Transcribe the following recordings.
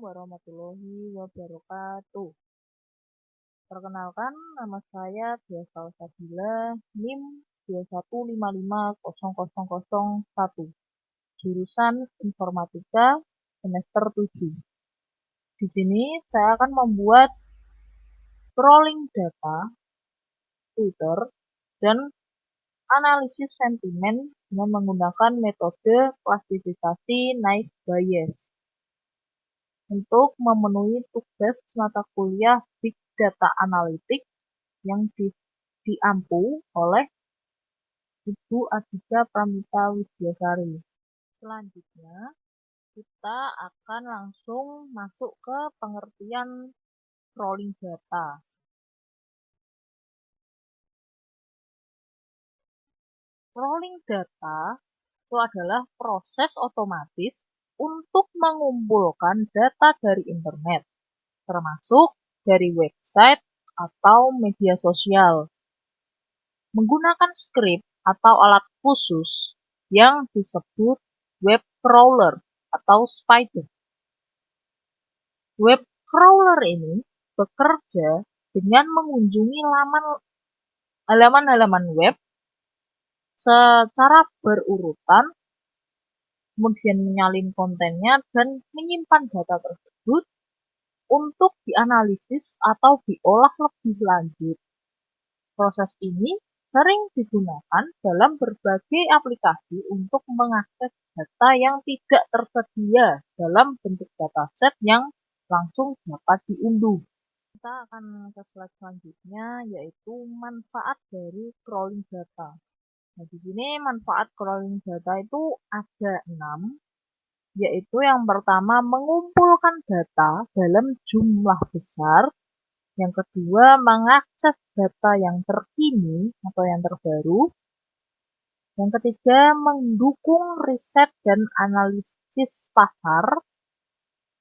warahmatullahi wabarakatuh. Perkenalkan, nama saya Tia Salsabila, NIM 2155001, jurusan Informatika semester 7. Di sini saya akan membuat crawling data Twitter dan analisis sentimen dengan menggunakan metode klasifikasi Naive Bayes untuk memenuhi tugas mata kuliah Big Data Analytics yang diampu oleh Ibu Adhika Pramita Widyasari. Selanjutnya, kita akan langsung masuk ke pengertian crawling data. Crawling data itu adalah proses otomatis untuk mengumpulkan data dari internet, termasuk dari website atau media sosial, menggunakan skrip atau alat khusus yang disebut web crawler atau spider. Web crawler ini bekerja dengan mengunjungi halaman-halaman web secara berurutan, kemudian menyalin kontennya dan menyimpan data tersebut untuk dianalisis atau diolah lebih lanjut. Proses ini sering digunakan dalam berbagai aplikasi untuk mengakses data yang tidak tersedia dalam bentuk dataset yang langsung dapat diunduh. Kita akan ke slide selanjutnya, yaitu manfaat dari crawling data. Nah, di sini manfaat crawling data itu ada 6, yaitu yang pertama mengumpulkan data dalam jumlah besar, yang kedua mengakses data yang terkini atau yang terbaru, yang ketiga mendukung riset dan analisis pasar,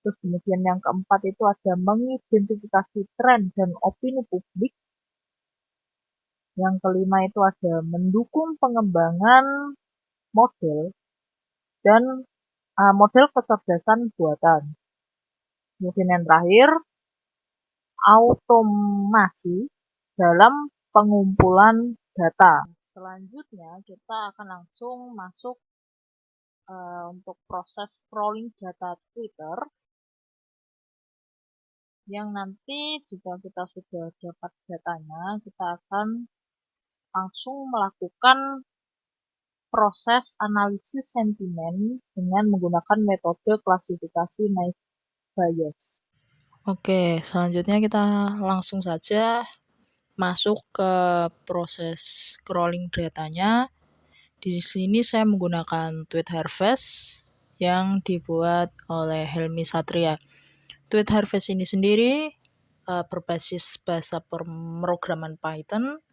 terus kemudian yang keempat itu ada mengidentifikasi tren dan opini publik, yang kelima itu ada mendukung pengembangan model dan model kecerdasan buatan. Kemudian yang terakhir, automasi dalam pengumpulan data. Selanjutnya kita akan langsung masuk untuk proses crawling data Twitter, yang nanti jika kita sudah dapat datanya, kita akan langsung melakukan proses analisis sentimen dengan menggunakan metode klasifikasi Naive Bayes. Oke, selanjutnya kita langsung saja masuk ke proses crawling datanya. Di sini saya menggunakan Tweet Harvest yang dibuat oleh Helmi Satria. Tweet Harvest ini sendiri berbasis bahasa pemrograman Python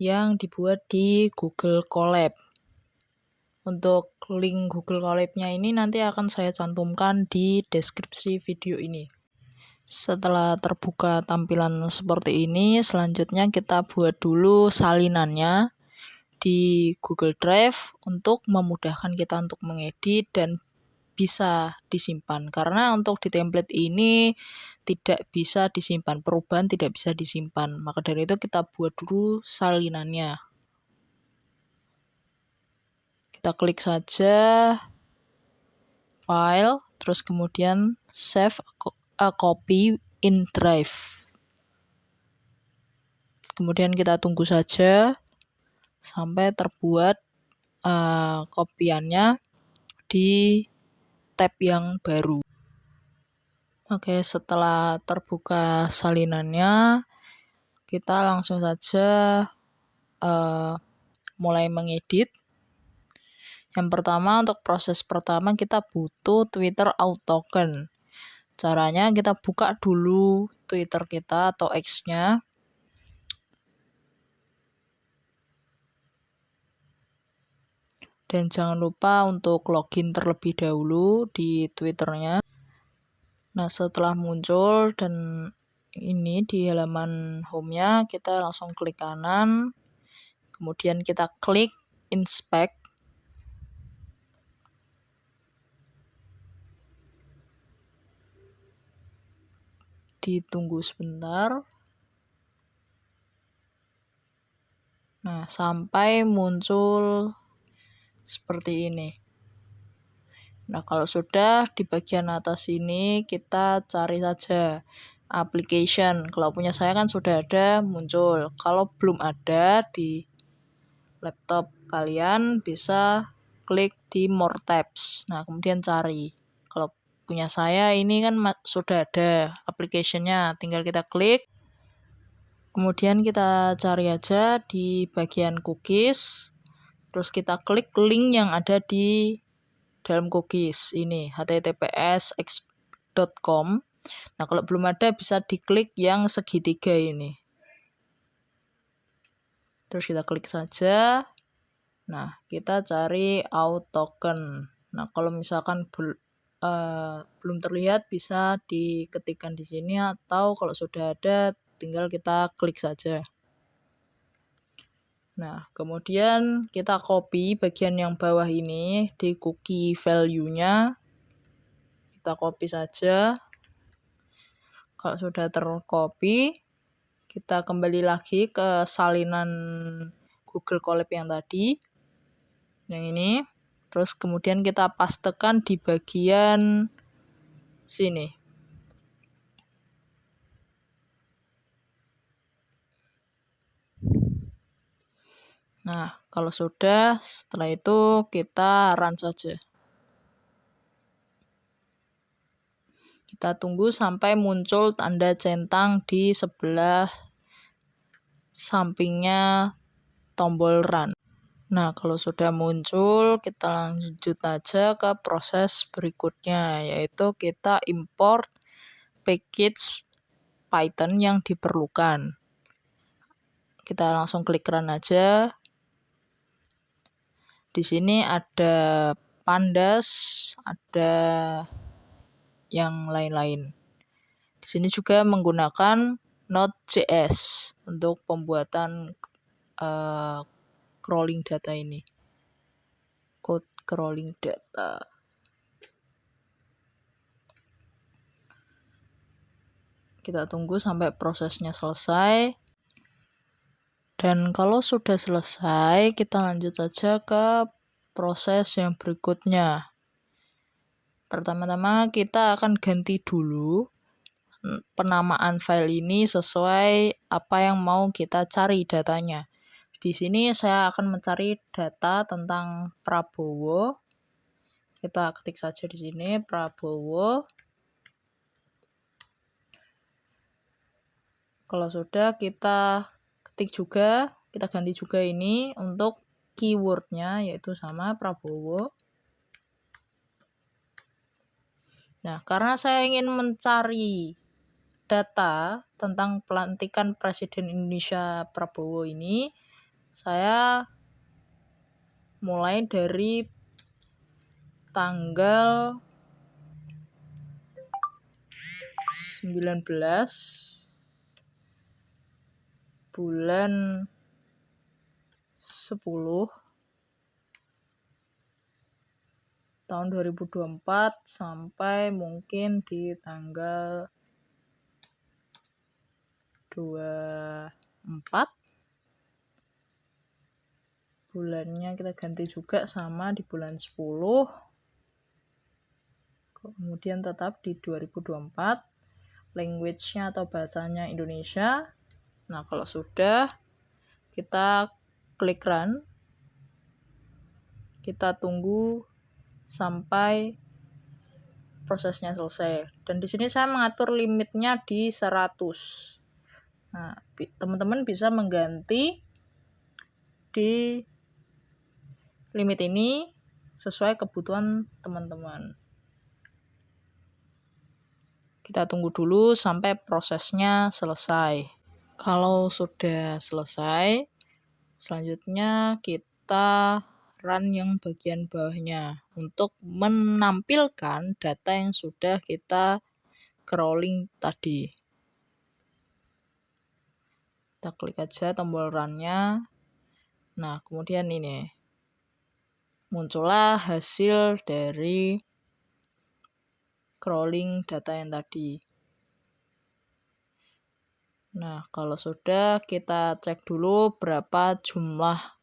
yang dibuat di Google Colab. Untuk link Google Colab-nya ini nanti akan saya cantumkan di deskripsi video ini. Setelah terbuka tampilan seperti ini, selanjutnya kita buat dulu salinannya di Google Drive untuk memudahkan kita untuk mengedit dan bisa disimpan. Karena untuk di template ini tidak bisa disimpan, perubahan tidak bisa disimpan. Maka dari itu kita buat dulu salinannya. Kita klik saja file, terus kemudian save a copy in Drive. Kemudian kita tunggu saja sampai terbuat kopiannya di tab yang baru. Oke, setelah terbuka salinannya, kita langsung saja mulai mengedit. Yang pertama, untuk proses pertama kita butuh Twitter Autoken. Caranya kita buka dulu Twitter kita atau X-nya. Dan jangan lupa untuk login terlebih dahulu di Twitternya. Nah, setelah muncul dan ini di halaman home-nya, kita langsung klik kanan. Kemudian kita klik inspect. ditunggu sebentar. Nah, sampai muncul seperti ini. Nah, kalau sudah di bagian atas ini kita cari saja application. Kalau punya saya kan sudah ada muncul. Kalau belum ada di laptop kalian bisa klik di more tabs. Nah, kemudian cari. Kalau punya saya ini kan sudah ada application-nya, tinggal kita klik. Kemudian kita cari aja di bagian cookies. Terus kita klik link yang ada di dalam cookies ini https://x.com. Nah, kalau belum ada bisa diklik yang segitiga ini. Terus kita klik saja. Nah, kita cari out token. Nah, kalau misalkan belum terlihat bisa diketikkan di sini, atau kalau sudah ada tinggal kita klik saja. Nah, kemudian kita copy bagian yang bawah ini di cookie value-nya. Kita copy saja. Kalau sudah tercopy, kita kembali lagi ke salinan Google Colab yang tadi. Yang ini. Terus kemudian kita pastekan di bagian sini. Nah, kalau sudah, setelah itu kita run saja. Kita tunggu sampai muncul tanda centang di sebelah sampingnya tombol run. Nah, kalau sudah muncul, kita lanjut aja ke proses berikutnya, yaitu kita import package Python yang diperlukan. Kita langsung klik run aja. Di sini ada pandas, ada yang lain-lain. Di sini juga menggunakan Node.js untuk pembuatan crawling data ini. Code crawling data. Kita tunggu sampai prosesnya selesai. Dan kalau sudah selesai, kita lanjut saja ke proses yang berikutnya. Pertama-tama kita akan ganti dulu penamaan file ini sesuai apa yang mau kita cari datanya. Di sini saya akan mencari data tentang Prabowo. Kita ketik saja di sini Prabowo. Kalau sudah kita ketik juga, kita ganti juga ini untuk keywordnya yaitu sama Prabowo. Nah, karena saya ingin mencari data tentang pelantikan Presiden Indonesia Prabowo ini, saya mulai dari tanggal 19 bulan 10 tahun 2024 sampai mungkin di tanggal 24. Bulannya kita ganti juga sama di bulan 10. Kemudian tetap di 2024. Language-nya atau bahasanya Indonesia. Nah, kalau sudah kita klik run. Kita tunggu sampai prosesnya selesai. Dan di sini saya mengatur limitnya di 100. Nah, teman-teman bisa mengganti di limit ini sesuai kebutuhan teman-teman. Kita tunggu dulu sampai prosesnya selesai. Kalau sudah selesai, selanjutnya kita run yang bagian bawahnya untuk menampilkan data yang sudah kita crawling tadi. Kita klik aja tombol run-nya. Nah, kemudian ini muncullah hasil dari crawling data yang tadi. Nah, kalau sudah, kita cek dulu berapa jumlah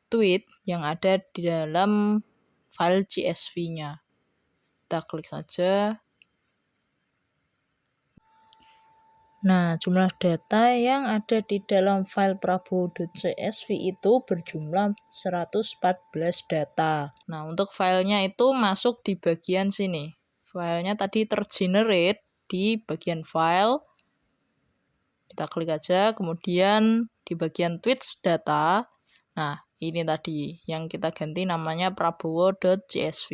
tweet yang ada di dalam file CSV-nya. Kita klik saja. Nah, jumlah data yang ada di dalam file prabowo.csv itu berjumlah 114 data. Nah, untuk filenya itu masuk di bagian sini. Filenya tadi tergenerate di bagian file. Kita klik aja, kemudian di bagian tweets data. Nah, ini tadi yang kita ganti namanya prabowo.csv.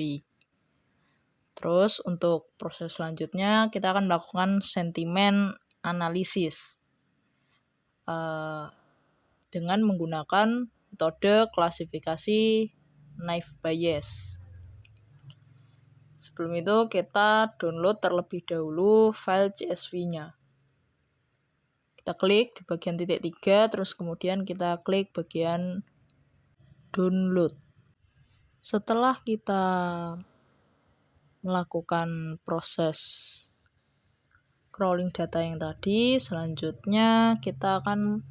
Terus untuk proses selanjutnya kita akan melakukan sentimen analisis dengan menggunakan metode klasifikasi naive Bayes. Sebelum itu kita download terlebih dahulu file CSV-nya. Kita klik di bagian titik 3, terus kemudian kita klik bagian download. Setelah kita melakukan proses crawling data yang tadi, selanjutnya kita akan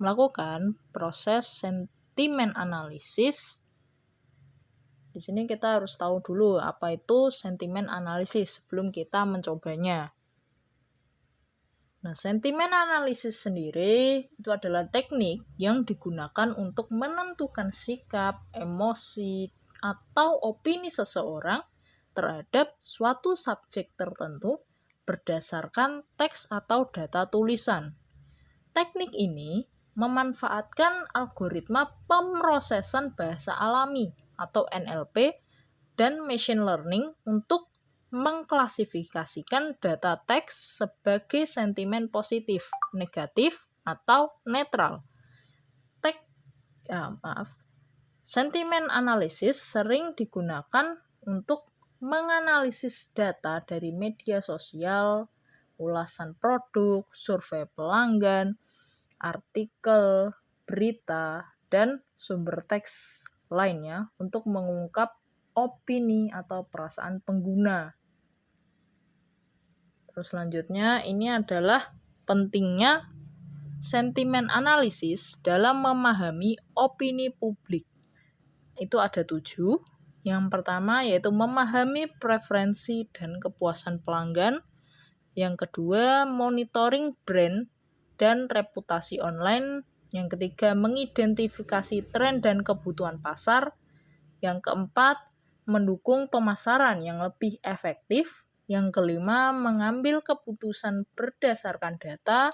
melakukan proses sentimen analisis. Di sini kita harus tahu dulu apa itu sentimen analisis sebelum kita mencobanya. Nah, sentimen analisis sendiri itu adalah teknik yang digunakan untuk menentukan sikap, emosi, atau opini seseorang terhadap suatu subjek tertentu berdasarkan teks atau data tulisan. Teknik ini memanfaatkan algoritma pemrosesan bahasa alami atau NLP dan machine learning untuk mengklasifikasikan data teks sebagai sentimen positif, negatif, atau netral. Sentimen analisis sering digunakan untuk menganalisis data dari media sosial, ulasan produk, survei pelanggan, artikel, berita, dan sumber teks lainnya untuk mengungkap opini atau perasaan pengguna. Terus selanjutnya ini adalah pentingnya sentimen analisis dalam memahami opini publik. Itu ada 7. Yang pertama yaitu memahami preferensi dan kepuasan pelanggan. Yang kedua, monitoring brand dan reputasi online. Yang ketiga, mengidentifikasi tren dan kebutuhan pasar. Yang keempat, mendukung pemasaran yang lebih efektif. Yang kelima, mengambil keputusan berdasarkan data.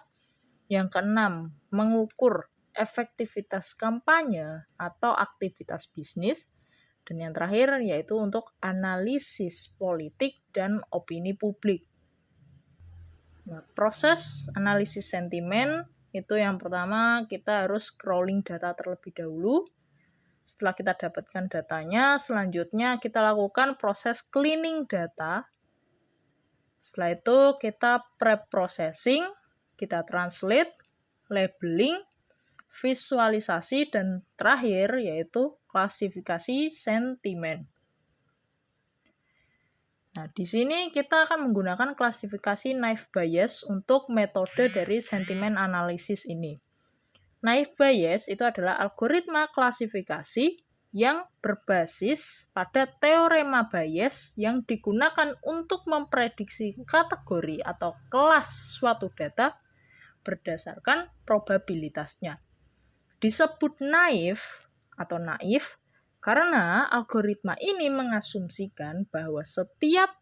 Yang keenam, mengukur efektivitas kampanye atau aktivitas bisnis. Dan yang terakhir yaitu untuk analisis politik dan opini publik. Nah, proses analisis sentimen itu yang pertama kita harus crawling data terlebih dahulu. Setelah kita dapatkan datanya, selanjutnya kita lakukan proses cleaning data. Setelah itu kita pre-processing, kita translate, labeling, visualisasi, dan terakhir yaitu klasifikasi sentimen. Nah, di sini kita akan menggunakan klasifikasi naive Bayes untuk metode dari sentimen analisis ini. Naive Bayes itu adalah algoritma klasifikasi yang berbasis pada teorema Bayes yang digunakan untuk memprediksi kategori atau kelas suatu data berdasarkan probabilitasnya. Disebut naif karena algoritma ini mengasumsikan bahwa setiap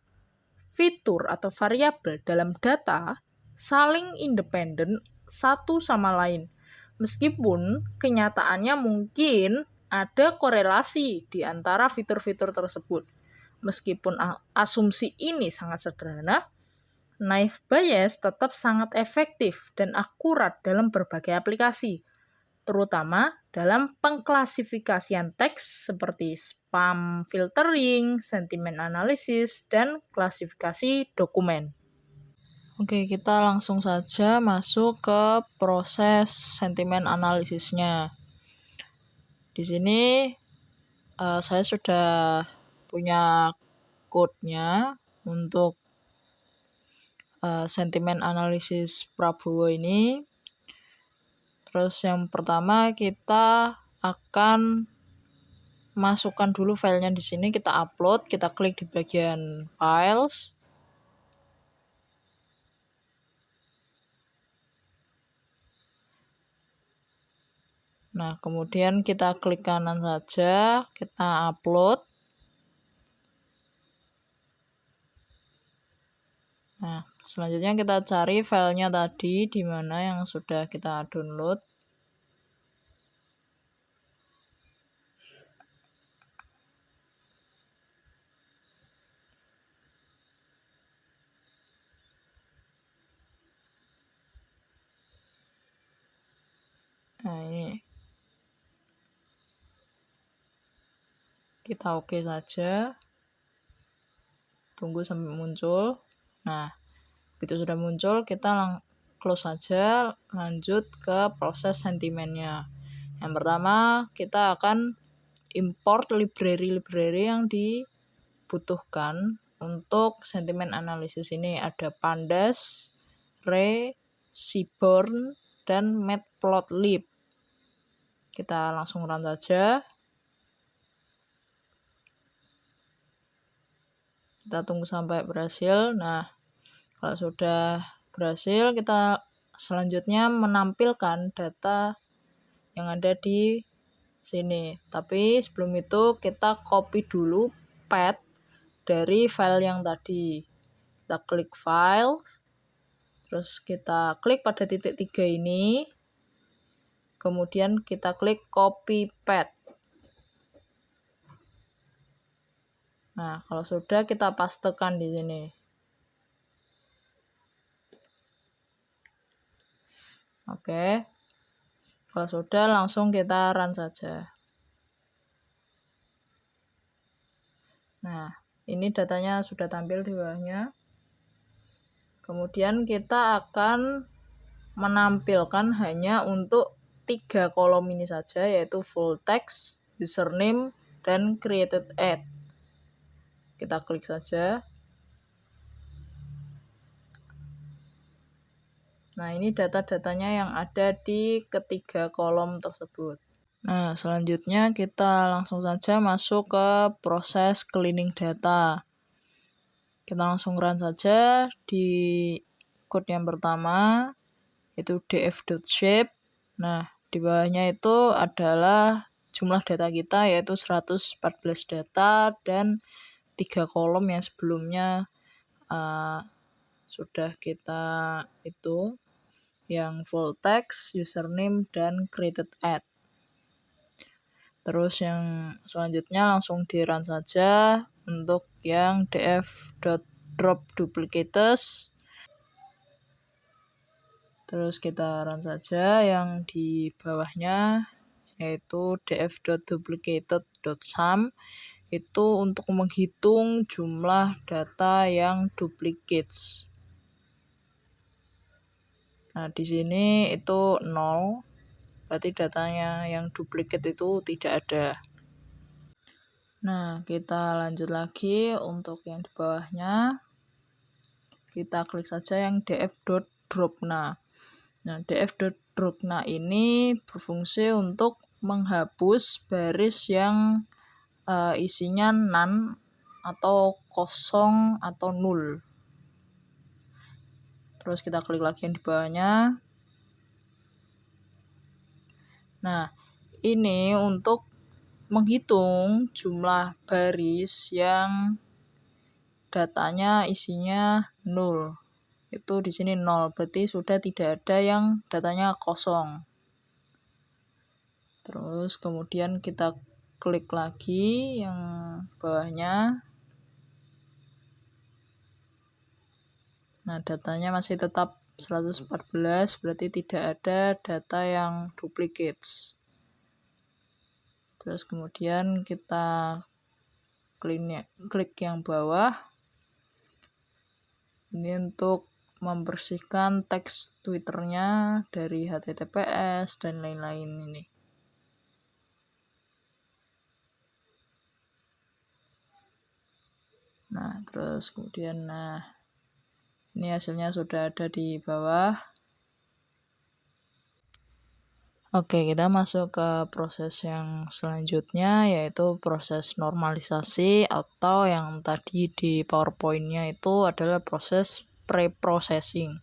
fitur atau variabel dalam data saling independen satu sama lain. Meskipun kenyataannya mungkin ada korelasi di antara fitur-fitur tersebut. Meskipun asumsi ini sangat sederhana, naive Bayes tetap sangat efektif dan akurat dalam berbagai aplikasi, terutama dalam pengklasifikasian teks seperti spam filtering, sentimen analisis, dan klasifikasi dokumen. Oke, kita langsung saja masuk ke proses sentimen analisisnya. Di sini saya sudah punya code-nya untuk sentimen analisis Prabowo ini. Terus yang pertama kita akan masukkan dulu filenya di sini, kita upload, kita klik di bagian files. Nah, kemudian kita klik kanan saja, kita upload. Nah, selanjutnya kita cari filenya tadi di mana yang sudah kita download. Nah, ini kita oke saja, tunggu sampai muncul. Nah, begitu sudah muncul kita close saja, lanjut ke proses sentimennya. Yang pertama kita akan import library yang dibutuhkan untuk sentimen analisis ini. Ada Pandas, Ray, Seaborn, dan Matplotlib. Kita langsung run saja. Kita tunggu sampai berhasil. Nah, kalau sudah berhasil, kita selanjutnya menampilkan data yang ada di sini. Tapi sebelum itu kita copy dulu path dari file yang tadi. Kita klik file, terus kita klik pada titik 3 ini, kemudian kita klik copy path. Nah, kalau sudah kita pastekan di sini. Oke. Kalau sudah langsung kita run saja. Nah, ini datanya sudah tampil di bawahnya. Kemudian kita akan menampilkan hanya untuk 3 kolom ini saja, yaitu full text, username, dan created ad. Kita klik saja. Nah, ini data-datanya yang ada di ketiga kolom tersebut. Nah, selanjutnya kita langsung saja masuk ke proses cleaning data. Kita langsung run saja di code yang pertama, itu df.shape. Nah, di bawahnya itu adalah jumlah data kita, yaitu 114 data dan 3 kolom yang sebelumnya sudah kita itu, yang full text, username, dan created ad. Terus yang selanjutnya langsung di run saja untuk yang df.dropDuplicates. Terus kita run saja yang di bawahnya, yaitu df.duplicated.sum. Itu untuk menghitung jumlah data yang duplicates. Nah, di sini itu 0. Berarti datanya yang duplicate itu tidak ada. Nah, kita lanjut lagi untuk yang di bawahnya. Kita klik saja yang df.dropna. Nah, df.dropna ini berfungsi untuk menghapus baris yang isinya none atau kosong atau null. Terus kita klik lagi yang di bawahnya. Nah, ini untuk menghitung jumlah baris yang datanya isinya 0. Itu di sini 0, berarti sudah tidak ada yang datanya kosong. Terus kemudian kita klik lagi yang bawahnya. Nah, datanya masih tetap 114, berarti tidak ada data yang duplicates. Terus kemudian kita klik yang bawah. Ini untuk membersihkan teks Twitternya dari HTTPS dan lain-lain ini. Nah, terus kemudian Ini hasilnya sudah ada di bawah. Oke, kita masuk ke proses yang selanjutnya, yaitu proses normalisasi, atau yang tadi di PowerPoint-nya itu adalah proses pre-processing.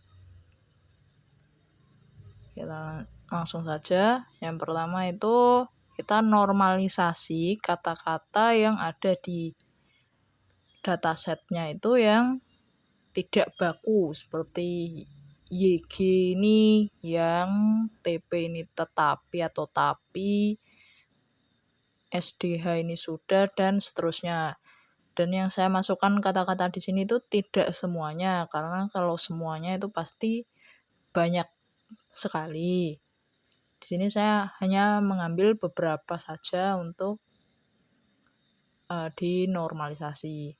Kita langsung saja. Yang pertama itu kita normalisasi kata-kata yang ada di datasetnya itu yang tidak baku, seperti YG ini yang, TP ini tetapi atau tapi, SDH ini sudah, dan seterusnya. Dan yang saya masukkan kata-kata di sini itu tidak semuanya, karena kalau semuanya itu pasti banyak sekali. Di sini saya hanya mengambil beberapa saja untuk dinormalisasi.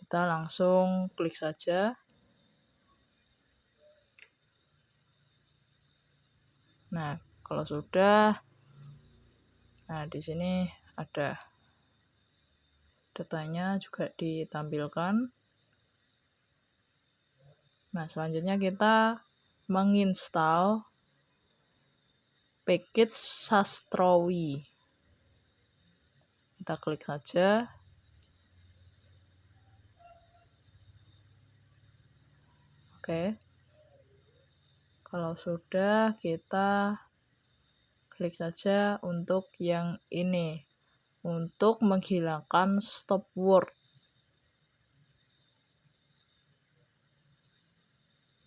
Kita langsung klik saja. Nah, kalau sudah, nah di sini ada datanya juga ditampilkan. Nah, selanjutnya kita menginstal package Sastrawi. Kita klik saja. Oke. Kalau sudah, kita klik saja untuk yang ini, untuk menghilangkan stop word.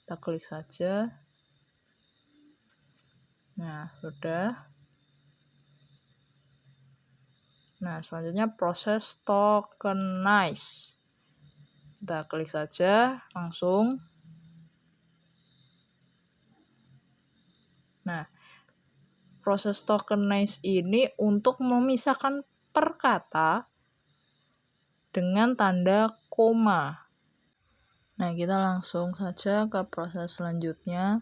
Kita klik saja. Nah, sudah. Nah, selanjutnya proses tokenize. Kita klik saja langsung. Nah, proses tokenize ini untuk memisahkan per kata dengan tanda koma. Nah, kita langsung saja ke proses selanjutnya.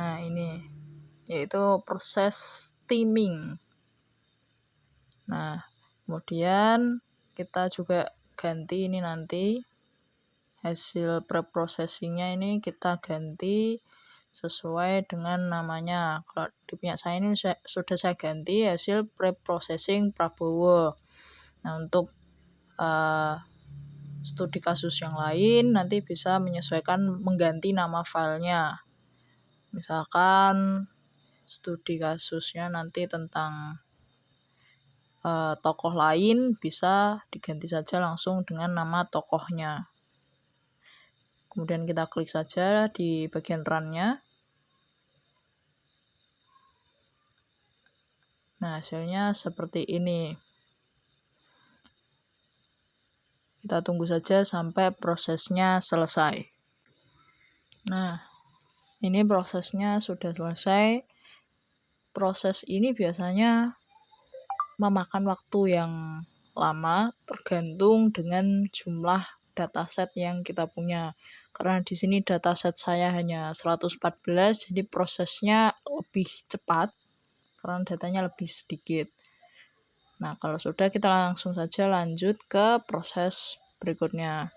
Nah, ini yaitu proses steaming. Nah, kemudian kita juga ganti ini nanti hasil preprocessingnya, ini kita ganti sesuai dengan namanya. Kalau di punya saya ini sudah saya ganti hasil preprocessing Prabowo. Nah, untuk studi kasus yang lain nanti bisa menyesuaikan mengganti nama filenya. Misalkan studi kasusnya nanti tentang tokoh lain, bisa diganti saja langsung dengan nama tokohnya. Kemudian kita klik saja di bagian run-nya. Nah, hasilnya seperti ini. Kita tunggu saja sampai prosesnya selesai. Nah, ini prosesnya sudah selesai. Proses ini biasanya memakan waktu yang lama, tergantung dengan jumlah dataset yang kita punya. Karena di sini dataset saya hanya 114, jadi prosesnya lebih cepat karena datanya lebih sedikit. Nah, kalau sudah, kita langsung saja lanjut ke proses berikutnya.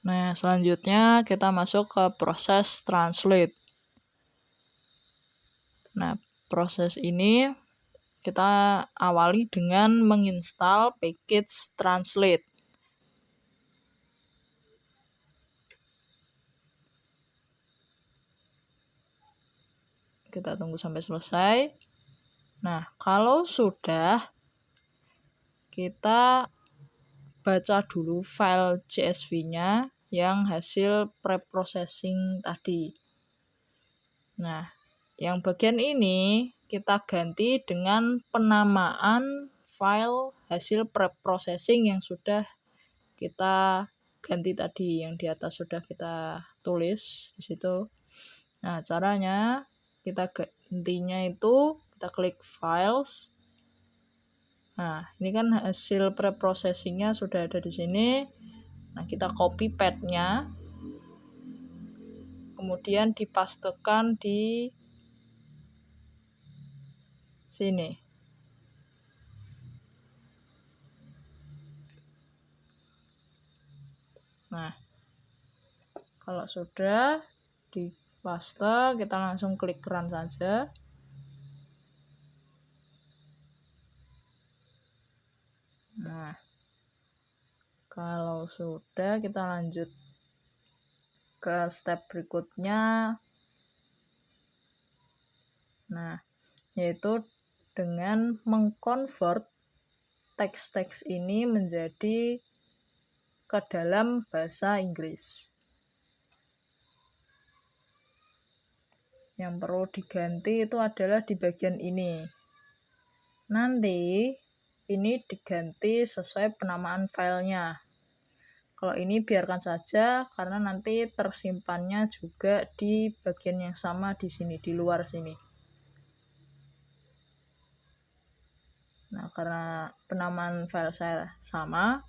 Nah, selanjutnya kita masuk ke proses translate. Nah, proses ini kita awali dengan menginstal package translate. Kita tunggu sampai selesai. Nah, kalau sudah, kita baca dulu file CSV-nya yang hasil preprocessing tadi. Nah, yang bagian ini kita ganti dengan penamaan file hasil preprocessing yang sudah kita ganti tadi, yang di atas sudah kita tulis di situ. Nah, caranya kita gantinya itu kita klik files. Nah, ini kan hasil preprocessingnya sudah ada di sini. Nah, kita copy path-nya, kemudian dipastekan di sini. Nah, kalau sudah di paste, kita langsung klik run saja. Nah, kalau sudah, kita lanjut ke step berikutnya. Nah, yaitu dengan mengkonvert teks-teks ini menjadi ke dalam bahasa Inggris. Yang perlu diganti itu adalah di bagian ini. Nanti ini diganti sesuai penamaan filenya. Kalau ini biarkan saja karena nanti tersimpannya juga di bagian yang sama di sini, di luar sini. Nah, karena penamaan file saya sama,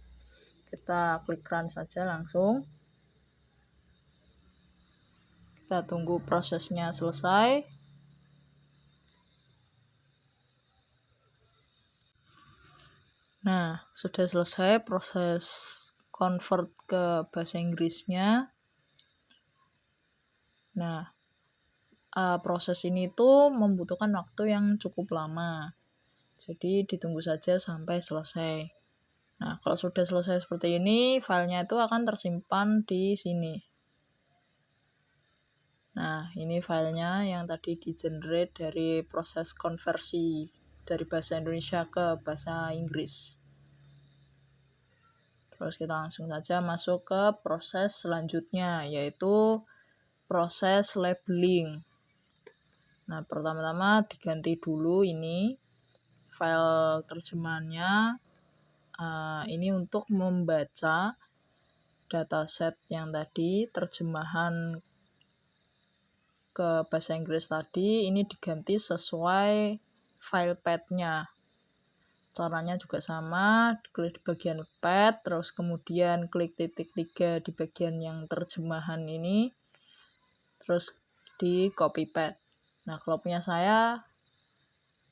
kita klik run saja langsung. Kita tunggu prosesnya selesai. Nah, sudah selesai proses convert ke bahasa Inggrisnya. Nah, proses ini tuh membutuhkan waktu yang cukup lama. Jadi ditunggu saja sampai selesai. Nah, kalau sudah selesai seperti ini, filenya itu akan tersimpan di sini. Nah, ini filenya yang tadi di-generate dari proses konversi dari bahasa Indonesia ke bahasa Inggris. Terus kita langsung saja masuk ke proses selanjutnya, yaitu proses labeling. Nah, pertama-tama diganti dulu ini file terjemahannya. Ini untuk membaca dataset yang tadi, terjemahan ke bahasa Inggris tadi, ini diganti sesuai file path-nya. Caranya juga sama, klik di bagian path, terus kemudian klik titik 3 di bagian yang terjemahan ini, terus di copy path. Nah, kalau punya saya,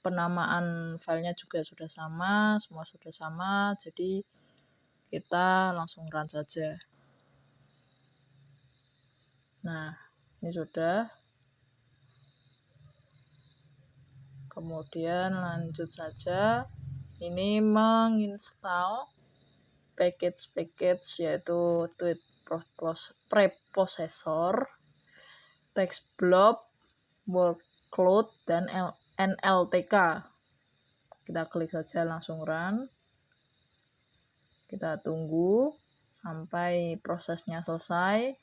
penamaan filenya juga sudah sama, semua sudah sama, jadi kita langsung run saja. Nah, ini sudah. Kemudian lanjut saja. Ini menginstal package yaitu Tweet Preprocessor, TextBlob, Workload, dan NLTK. Kita klik saja langsung run. Kita tunggu sampai prosesnya selesai.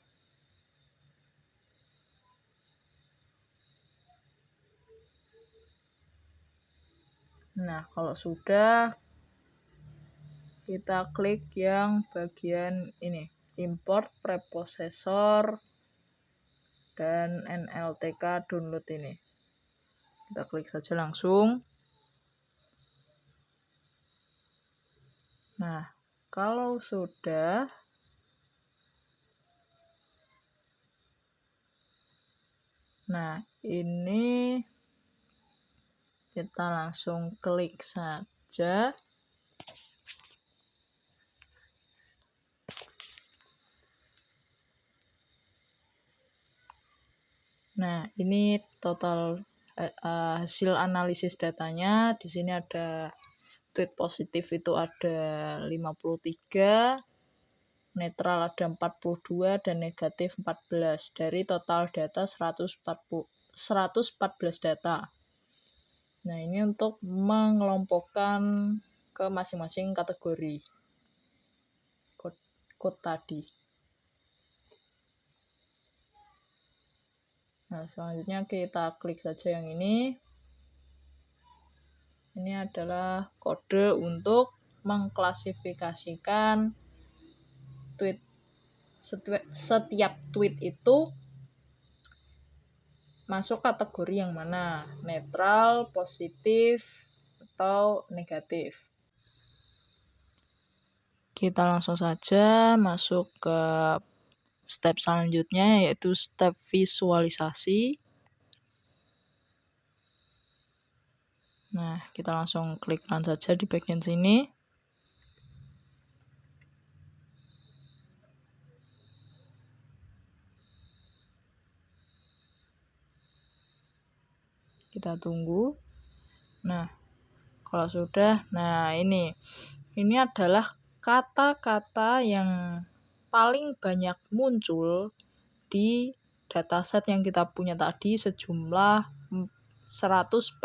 Nah, kalau sudah, kita klik yang bagian ini, import preprocessor dan NLTK download ini. Kita klik saja langsung. Nah, kalau sudah, nah ini kita langsung klik saja. Nah, ini total hasil analisis datanya. Di sini ada tweet positif itu ada 53, netral ada 42, dan negatif 14. Dari total data 114 data. Nah, ini untuk mengelompokkan ke masing-masing kategori code tadi. Nah, selanjutnya kita klik saja yang ini. Ini adalah kode untuk mengklasifikasikan tweet. Setiap tweet itu masuk kategori yang mana? Netral, positif, atau negatif. Kita langsung saja masuk ke step selanjutnya, yaitu step visualisasi. Nah, kita langsung klik run saja di bagian sini. Kita tunggu. Nah, kalau sudah, nah ini adalah kata-kata yang paling banyak muncul di dataset yang kita punya tadi sejumlah 114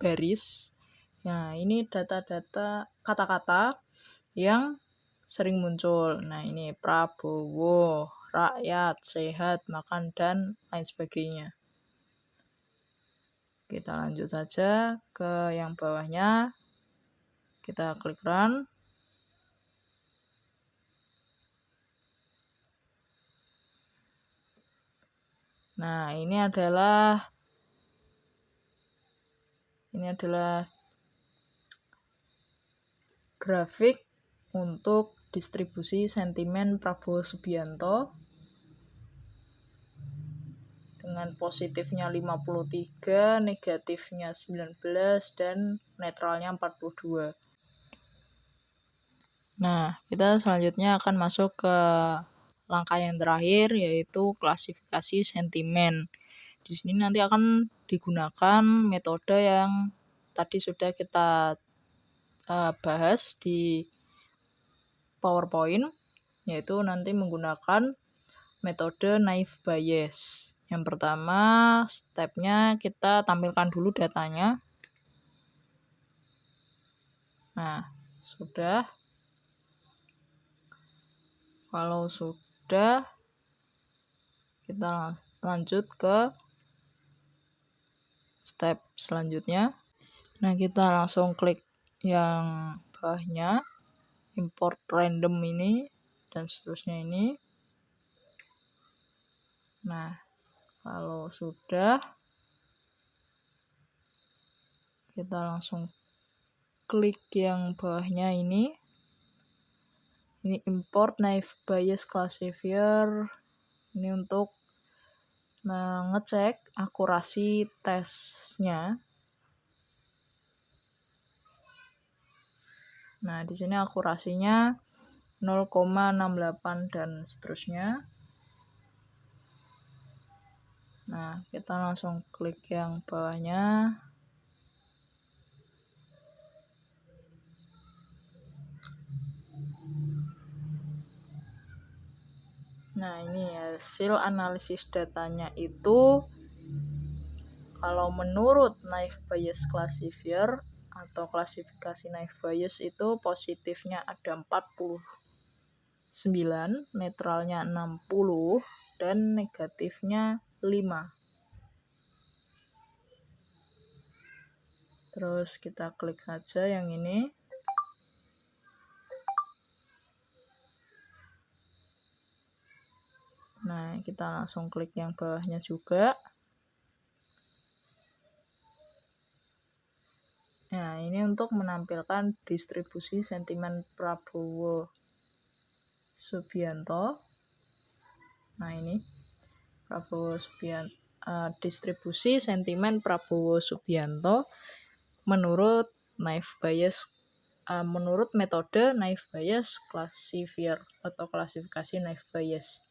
baris. Nah, ini data-data kata-kata yang sering muncul. Nah, ini Prabowo, rakyat, sehat, makan, dan lain sebagainya. Kita lanjut saja ke yang bawahnya. Kita klik run. Nah, ini adalah grafik untuk distribusi sentimen Prabowo Subianto dengan positifnya 53, negatifnya 19, dan netralnya 42. Nah, kita selanjutnya akan masuk ke langkah yang terakhir, yaitu klasifikasi sentimen. Di sini nanti akan digunakan metode yang tadi sudah kita bahas di PowerPoint, yaitu nanti menggunakan metode naive Bayes. Yang pertama, stepnya kita tampilkan dulu datanya. Nah, sudah. Kalau sudah, kita lanjut ke step selanjutnya. Nah, kita langsung klik yang bawahnya, import random ini, dan seterusnya ini. Nah, kalau sudah, kita langsung klik yang bawahnya ini. Ini import naive Bayes classifier. Ini untuk mengecek akurasi tesnya. Nah, di sini akurasinya 0,68 dan seterusnya. Nah, kita langsung klik yang bawahnya. Nah, ini hasil analisis datanya itu kalau menurut naive Bayes classifier atau klasifikasi naive Bayes itu positifnya ada 49, netralnya 60, dan negatifnya 5. Terus kita klik saja yang ini. Nah, kita langsung klik yang bawahnya juga. Nah, ini untuk menampilkan distribusi sentimen Prabowo Subianto. Nah, ini Prabowo Subianto, distribusi sentimen Prabowo Subianto menurut naive Bayes, menurut metode naive Bayes classifier atau klasifikasi naive Bayes.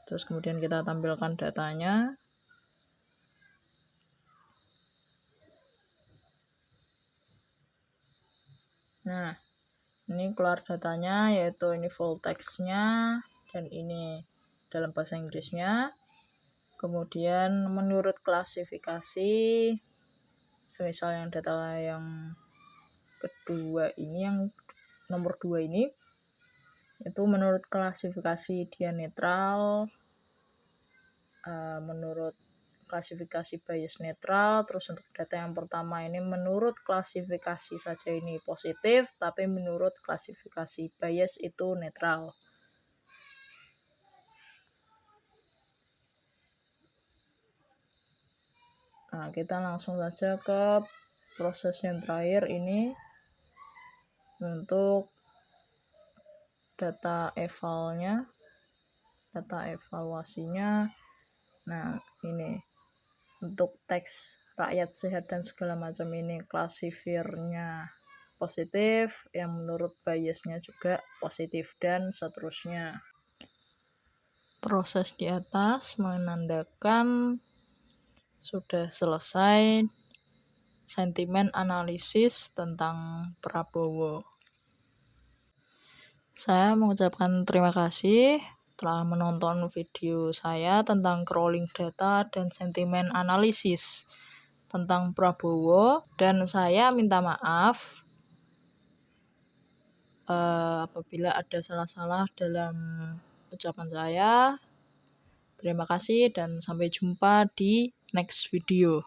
Terus kemudian kita tampilkan datanya. Nah, ini keluar datanya, yaitu ini full text-nya dan ini dalam bahasa Inggrisnya. Kemudian menurut klasifikasi, semisal yang data yang kedua ini, yang nomor 2 ini, itu menurut klasifikasi dia netral, menurut klasifikasi Bayes netral. Terus untuk data yang pertama ini menurut klasifikasi saja ini positif, tapi menurut klasifikasi Bayes itu netral. Nah, kita langsung saja ke proses yang terakhir ini untuk data evaluasinya. Nah, ini untuk teks rakyat sehat dan segala macam ini klasifiernya positif, yang menurut Bayesnya juga positif, dan seterusnya. Proses di atas menandakan sudah selesai sentimen analisis tentang Prabowo. Saya mengucapkan terima kasih telah menonton video saya tentang crawling data dan sentimen analisis tentang Prabowo, dan saya minta maaf apabila ada salah-salah dalam ucapan saya. Terima kasih dan sampai jumpa di next video.